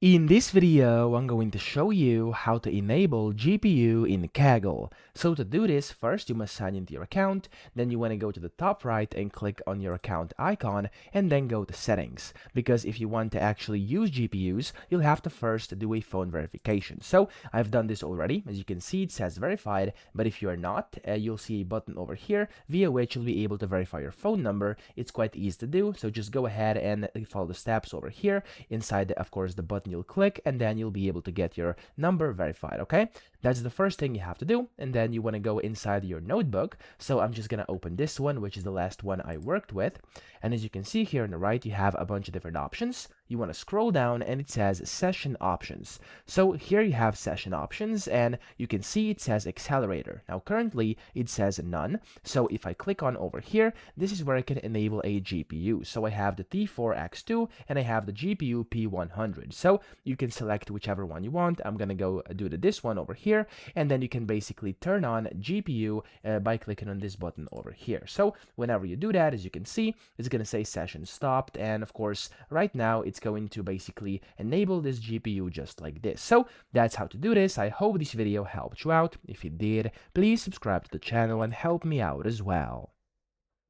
In this video, I'm going to show you how to enable GPU in Kaggle. So to do this, first you must sign into your account, then you want to go to the top right and click on your account icon, and then go to settings. Because if you want to actually use GPUs, you'll have to first do a phone verification. So I've done this already. As you can see, it says verified, but if you are not, you'll see a button over here via which you'll be able to verify your phone number. It's quite easy to do, so just go ahead and follow the steps over here. Inside, of course, the button you'll click, and then you'll be able to get your number verified. Okay, that's the first thing you have to do. And then you want to go inside your notebook. So I'm just gonna open this one, which is the last one I worked with. And as you can see here on the right, you have a bunch of different options. You want to scroll down and it says session options. So here you have session options, and you can see it says accelerator. Now currently it says none. So if I click on over here, this is where I can enable a GPU. So I have the T4X2 and I have the GPU P100. So you can select whichever one you want. I'm gonna go do this one over here, and then you can basically turn on GPU by clicking on this button over here. So whenever you do that, as you can see, it's gonna say session stopped, and of course right now it's going to basically enable this GPU just like this. So that's how to do this. I hope this video helped you out. If it did, please subscribe to the channel and help me out as well.